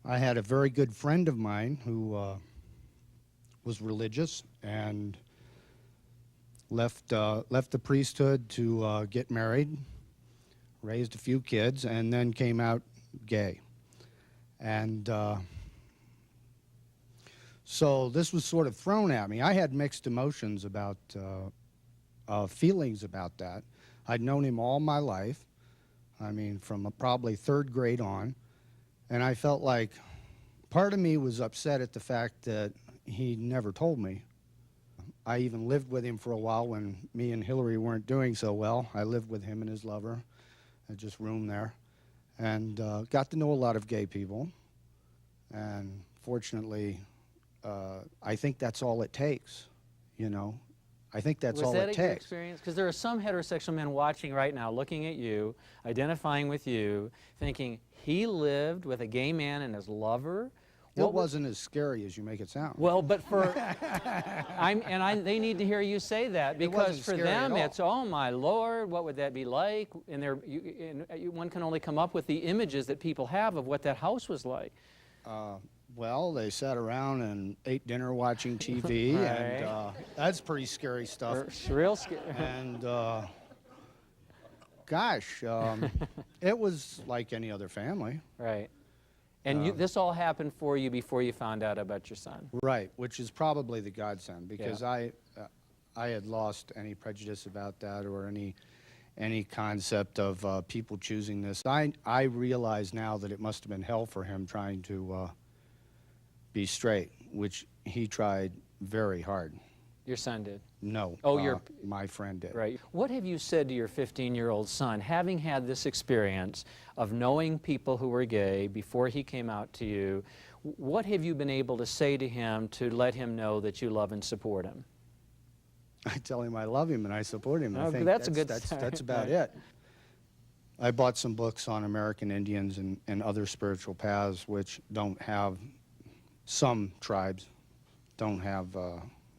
I had a very good friend of mine who was religious and left the priesthood to get married, raised a few kids, and then came out gay. And so this was sort of thrown at me. I had mixed emotions about, feelings about that. I'd known him all my life, I mean, from probably 3rd grade on, and I felt like part of me was upset at the fact that he never told me. I even lived with him for a while when me and Hillary weren't doing so well. I lived with him and his lover. I just roomed there, and got to know a lot of gay people, and fortunately, I think that's all it takes, you know. I think that's all it takes. Was that a good experience? Because there are some heterosexual men watching right now, looking at you, identifying with you, thinking, he lived with a gay man and his lover? It wasn't as scary as you make it sound. Well, but for, they need to hear you say that, because for them it's, oh my Lord, what would that be like? And one can only come up with the images that people have of what that house was like. Well, they sat around and ate dinner watching TV, right. And that's pretty scary stuff. It's real scary. And gosh, it was like any other family. Right. And this all happened for you before you found out about your son. Right, which is probably the godsend, because I had lost any prejudice about that or any concept of people choosing this. I realize now that it must have been hell for him trying to be straight, which he tried very hard. Your son did? No. Oh, my friend did. Right. What have you said to your 15-year-old son, having had this experience of knowing people who were gay before he came out to you? What have you been able to say to him to let him know that you love and support him? I tell him I love him and I support him. Oh, I think that's a good start. That's about it. I bought some books on American Indians and other spiritual paths, which don't have, some tribes don't have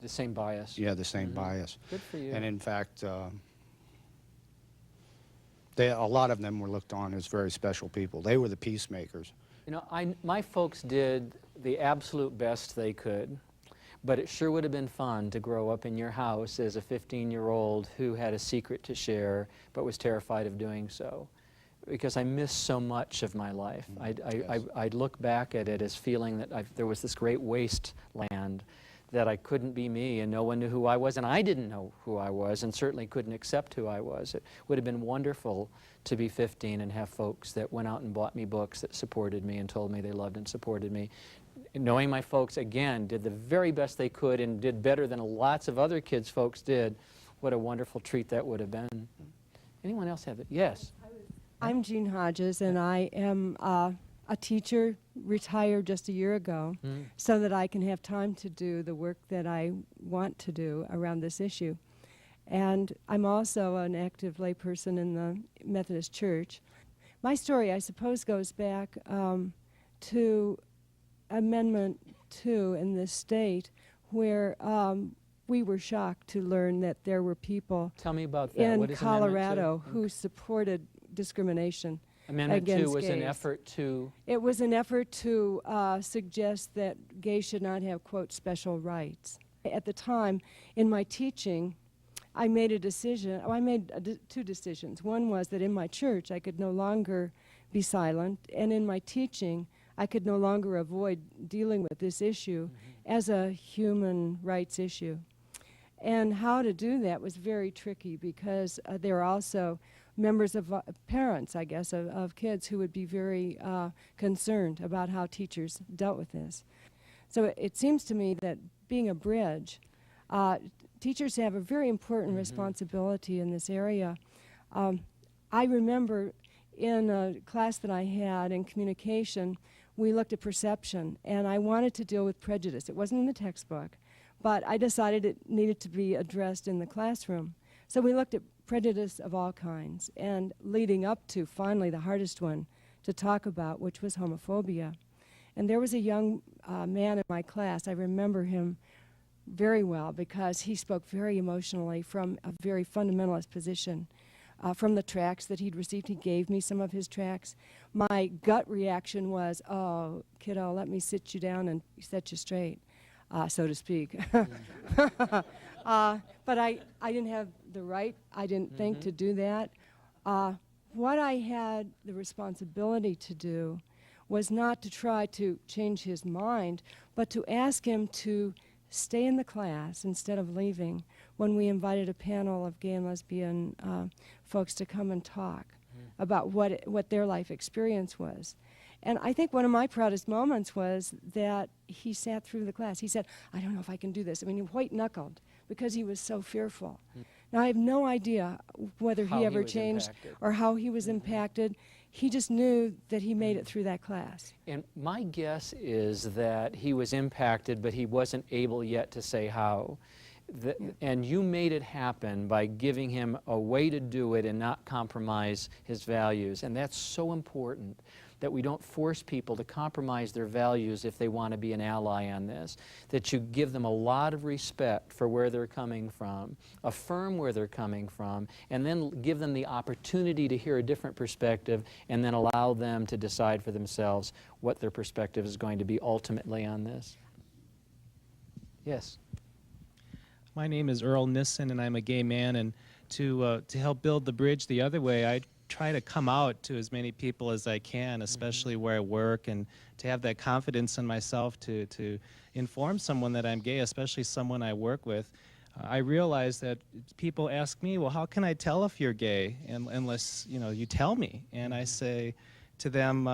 the same bias. Yeah, the same bias. Good for you. And in fact, a lot of them were looked on as very special people. They were the peacemakers. You know, my folks did the absolute best they could, but it sure would have been fun to grow up in your house as a 15-year-old who had a secret to share but was terrified of doing so, because I missed so much of my life. I'd look back at it as feeling that there was this great wasteland, that I couldn't be me and no one knew who I was, and I didn't know who I was and certainly couldn't accept who I was. It would have been wonderful to be 15 and have folks that went out and bought me books that supported me and told me they loved and supported me. Knowing my folks, again, did the very best they could and did better than lots of other kids folks did, what a wonderful treat that would have been. Anyone else have it? Yes. I'm Jean Hodges, and I am a teacher, retired just a year ago, so that I can have time to do the work that I want to do around this issue. And I'm also an active layperson in the Methodist Church. My story, I suppose, goes back to Amendment 2 in this state, where we were shocked to learn that there were people Tell me about that. in What is Colorado Amendment 2? who supported discrimination. Amendment 2 against was an gays. effort to... It was an effort to suggest that gays should not have, quote, special rights. At the time, in my teaching, I made a decision. I made two decisions. One was that in my church, I could no longer be silent, and in my teaching, I could no longer avoid dealing with this issue as a human rights issue. And how to do that was very tricky, because there are also members of parents, I guess, of kids who would be very concerned about how teachers dealt with this. So it seems to me that being a bridge, teachers have a very important responsibility in this area. I remember in a class that I had in communication, we looked at perception, and I wanted to deal with prejudice. It wasn't in the textbook, but I decided it needed to be addressed in the classroom. So we looked at prejudice of all kinds, and leading up to finally the hardest one to talk about, which was homophobia. And there was a young man in my class. I remember him very well because he spoke very emotionally from a very fundamentalist position. From the tracts that he'd received, he gave me some of his tracts. My gut reaction was, oh, kiddo, let me sit you down and set you straight, so to speak. But I didn't have the right, I didn't think to do that. What I had the responsibility to do was not to try to change his mind, but to ask him to stay in the class instead of leaving when we invited a panel of gay and lesbian folks to come and talk about what their life experience was. And I think one of my proudest moments was that he sat through the class. He said, I don't know if I can do this. I mean, he white-knuckled because he was so fearful. Now, I have no idea whether How he he ever was changed impacted. or how he was impacted. He just knew that he made it through that class. And my guess is that he was impacted, but he wasn't able yet to say how. And you made it happen by giving him a way to do it and not compromise his values. And that's so important, that we don't force people to compromise their values if they want to be an ally on this, that you give them a lot of respect for where they're coming from, affirm where they're coming from, and then give them the opportunity to hear a different perspective, and then allow them to decide for themselves what their perspective is going to be ultimately on this. Yes. My name is Earl Nissen, and I'm a gay man, and to help build the bridge the other way, I try to come out to as many people as I can, especially where I work, and to have that confidence in myself to inform someone that I'm gay, especially someone I work with. I realize that people ask me, well, how can I tell if you're gay unless you tell me? And I say to them,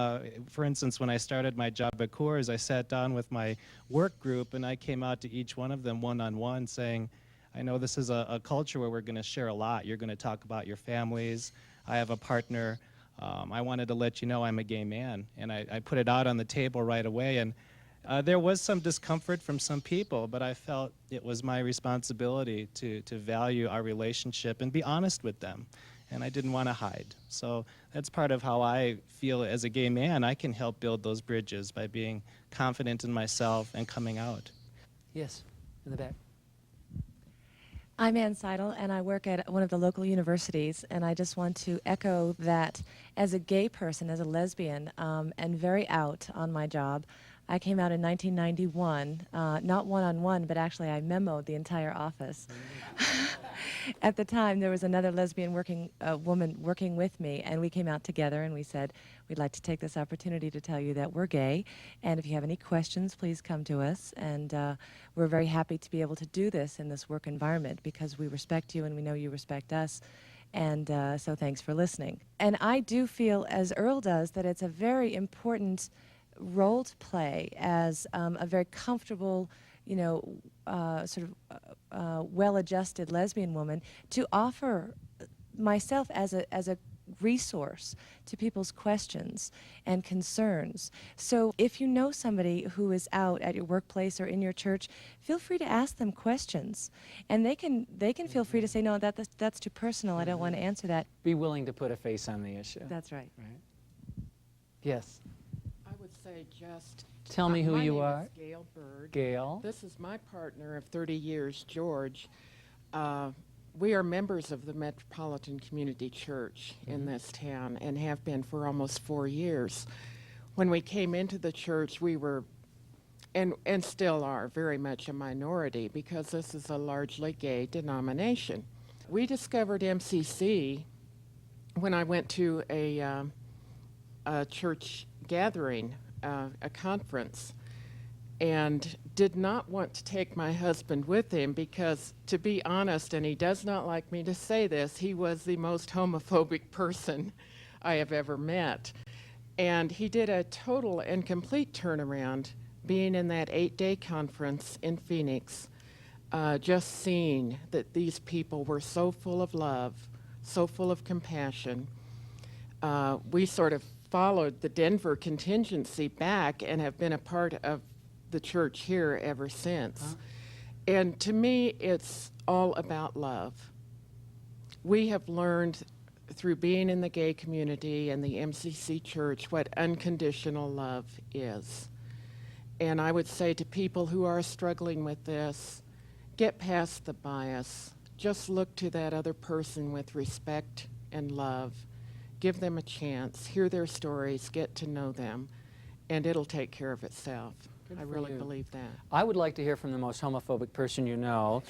for instance, when I started my job at Coors, I sat down with my work group and I came out to each one of them one-on-one saying, I know this is a culture where we're going to share a lot. You're going to talk about your families. I have a partner. I wanted to let you know I'm a gay man. And I put it out on the table right away. And there was some discomfort from some people, but I felt it was my responsibility to value our relationship and be honest with them. And I didn't want to hide. So that's part of how I feel as a gay man. I can help build those bridges by being confident in myself and coming out. Yes, in the back. I'm Ann Seidel, and I work at one of the local universities, and I just want to echo that as a gay person, as a lesbian, and very out on my job. I came out in 1991, not one-on-one, but actually I memoed the entire office. At the time, there was another lesbian woman working with me, and we came out together and we said, we'd like to take this opportunity to tell you that we're gay, and if you have any questions, please come to us. And we're very happy to be able to do this in this work environment because we respect you and we know you respect us. And so thanks for listening. And I do feel, as Earl does, that it's a very important role to play as a very comfortable, you know, well-adjusted lesbian woman, to offer myself as a resource to people's questions and concerns. So if you know somebody who is out at your workplace or in your church, feel free to ask them questions, and they can feel free to say, no, that's too personal, I don't want to answer that. Be willing to put a face on the issue. That's right. Yes. I would say just Tell me who you my are. name is Gail Bird. Gail. This is my partner of 30 years, George. We are members of the Metropolitan Community Church in this town and have been for almost 4 years. When we came into the church, we were, and still are, very much a minority because this is a largely gay denomination. We discovered MCC when I went to a church gathering, a conference, and did not want to take my husband with him because, to be honest, and he does not like me to say this, he was the most homophobic person I have ever met. And he did a total and complete turnaround being in that 8-day conference in Phoenix, just seeing that these people were so full of love, so full of compassion. We sort of followed the Denver contingency back and have been a part of the church here ever since. And to me, it's all about love. We have learned through being in the gay community and the MCC church what unconditional love is. And I would say to people who are struggling with this, get past the bias. Just look to that other person with respect and love. Give them a chance, hear their stories, get to know them, and it'll take care of itself. I really believe that. I would like to hear from the most homophobic person you know,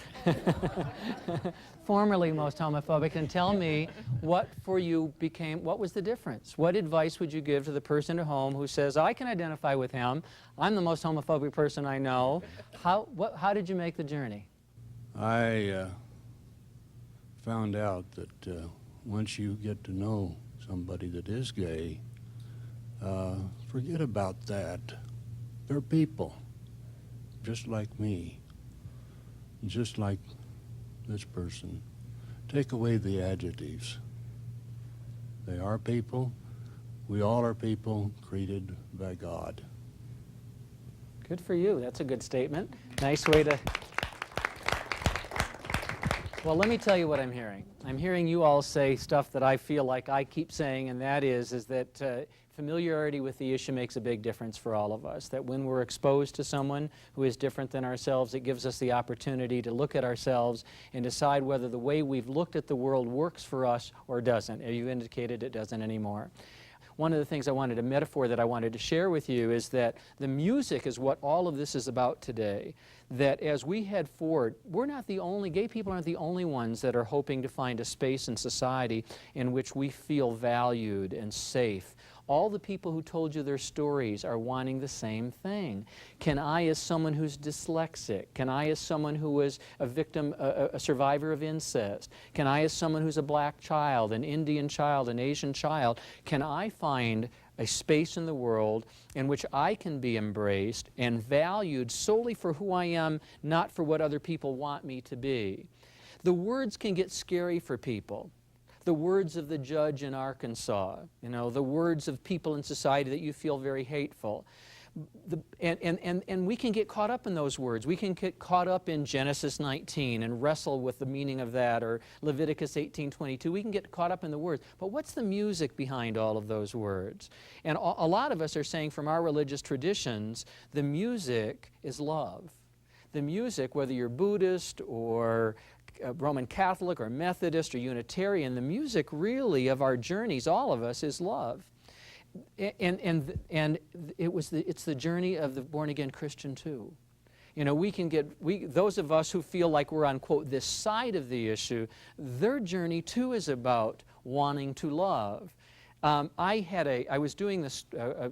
formerly most homophobic, and tell me what for you became, what was the difference? What advice would you give to the person at home who says, I can identify with him, I'm the most homophobic person I know. How did you make the journey? I found out that once you get to know somebody that is gay, forget about that. They're people, just like me, just like this person. Take away the adjectives. They are people. We all are people created by God. Good for you. That's a good statement. Nice way to... Well, let me tell you what I'm hearing. I'm hearing you all say stuff that I feel like I keep saying, and that is that familiarity with the issue makes a big difference for all of us. That when we're exposed to someone who is different than ourselves, it gives us the opportunity to look at ourselves and decide whether the way we've looked at the world works for us or doesn't. As you indicated, it doesn't anymore. One of the things a metaphor that I wanted to share with you is that the music is what all of this is about today. That as we head forward, gay people aren't the only ones that are hoping to find a space in society in which we feel valued and safe. All the people who told you their stories are wanting the same thing. Can I, as someone who's dyslexic, can I, as someone who was a victim, a survivor of incest, can I, as someone who's a black child, an Indian child, an Asian child, can I find a space in the world in which I can be embraced and valued solely for who I am, not for what other people want me to be? The words can get scary for people. The words of the judge in Arkansas, the words of people in society that you feel very hateful. And we can get caught up in those words. We can get caught up in Genesis 19 and wrestle with the meaning of that, or Leviticus 18:22. We can get caught up in the words. But what's the music behind all of those words? And a lot of us are saying from our religious traditions, the music is love. The music, whether you're Buddhist or Roman Catholic or Methodist or Unitarian, the music really of our journeys, all of us, is love. And it's the journey of the born-again Christian too. Those of us who feel like we're on, quote, this side of the issue, their journey too is about wanting to love. I was doing this,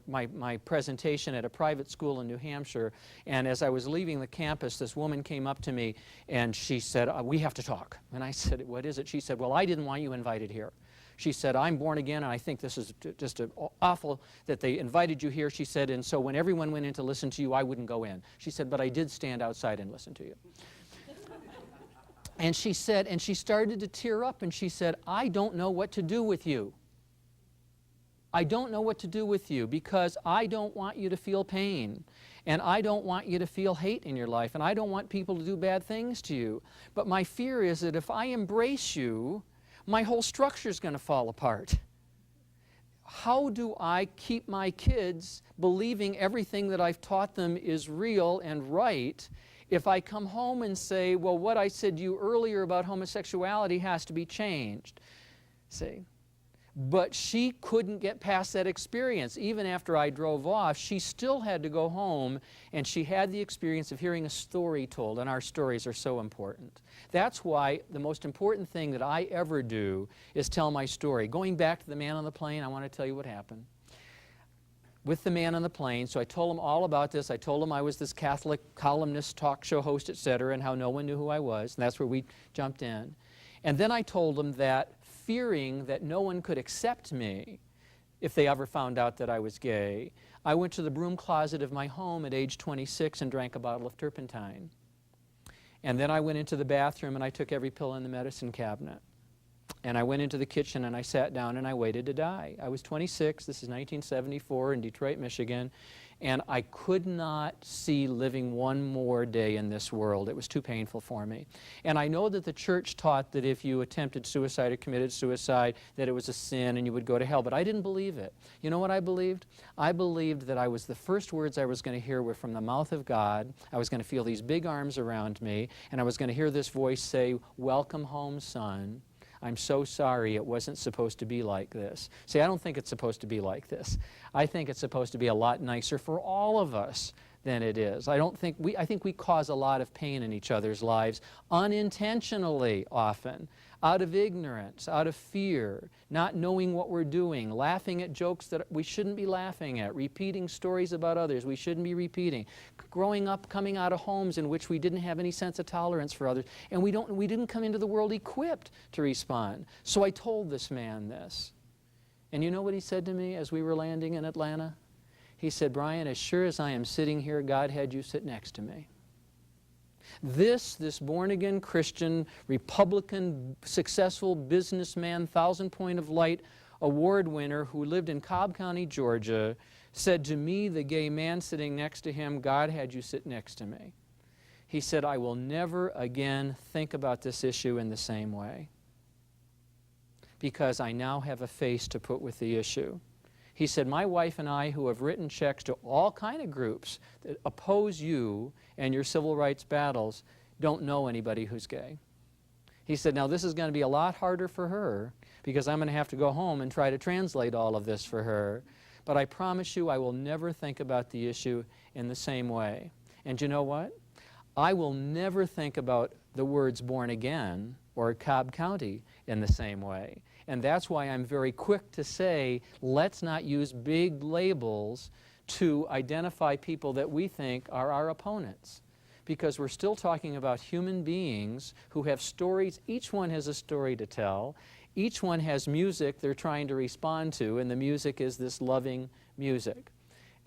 my presentation at a private school in New Hampshire, and as I was leaving the campus, this woman came up to me and she said, we have to talk. And I said, what is it? She said, well, I didn't want you invited here. She said, I'm born again, and I think this is just awful that they invited you here. She said, and so when everyone went in to listen to you, I wouldn't go in. She said, but I did stand outside and listen to you. And she said, and she started to tear up, and she said, I don't know what to do with you. I don't know what to do with you because I don't want you to feel pain, and I don't want you to feel hate in your life, and I don't want people to do bad things to you. But my fear is that if I embrace you, my whole structure is going to fall apart. How do I keep my kids believing everything that I've taught them is real and right if I come home and say, well, what I said to you earlier about homosexuality has to be changed? See? But she couldn't get past that experience. Even after I drove off, she still had to go home, and she had the experience of hearing a story told, and our stories are so important. That's why the most important thing that I ever do is tell my story. Going back to the man on the plane, I want to tell you what happened. With the man on the plane, so I told him all about this. I told him I was this Catholic columnist, talk show host, etc., and how no one knew who I was, and that's where we jumped in. And then I told him that, fearing that no one could accept me if they ever found out that I was gay, I went to the broom closet of my home at age 26 and drank a bottle of turpentine. And then I went into the bathroom and I took every pill in the medicine cabinet. And I went into the kitchen and I sat down and I waited to die. I was 26, this is 1974 in Detroit, Michigan, and I could not see living one more day in this world. It was too painful for me. And I know that the church taught that if you attempted suicide or committed suicide, that it was a sin and you would go to hell, but I didn't believe it. You know what I believed? I believed that the first words I was going to hear were from the mouth of God. I was going to feel these big arms around me, and I was going to hear this voice say, "Welcome home, son. I'm so sorry it wasn't supposed to be like this." See, I don't think it's supposed to be like this. I think it's supposed to be a lot nicer for all of us than it is. I think we cause a lot of pain in each other's lives unintentionally often, out of ignorance, out of fear, not knowing what we're doing, laughing at jokes that we shouldn't be laughing at, repeating stories about others we shouldn't be repeating, growing up, coming out of homes in which we didn't have any sense of tolerance for others, and we didn't come into the world equipped to respond. So I told this man this. And you know what he said to me as we were landing in Atlanta? He said, "Brian, as sure as I am sitting here, God had you sit next to me." This born-again Christian, Republican, successful businessman, 1,000-point of light award winner who lived in Cobb County, Georgia, said to me, the gay man sitting next to him, "God had you sit next to me." He said, "I will never again think about this issue in the same way because I now have a face to put with the issue." He said, "My wife and I, who have written checks to all kind of groups that oppose you and your civil rights battles, don't know anybody who's gay." He said, "Now this is going to be a lot harder for her because I'm going to have to go home and try to translate all of this for her. But I promise you I will never think about the issue in the same way. And you know what? I will never think about the words born again or Cobb County in the same way. And that's why I'm very quick to say, let's not use big labels to identify people that we think are our opponents. Because we're still talking about human beings who have stories. Each one has a story to tell. Each one has music they're trying to respond to, and the music is this loving music.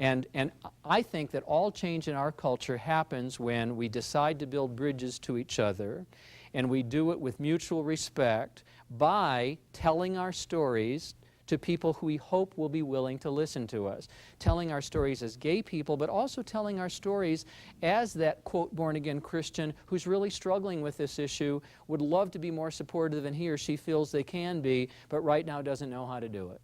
And I think that all change in our culture happens when we decide to build bridges to each other, and we do it with mutual respect by telling our stories to people who we hope will be willing to listen to us. Telling our stories as gay people, but also telling our stories as that, quote, born-again Christian who's really struggling with this issue, would love to be more supportive than he or she feels they can be, but right now doesn't know how to do it.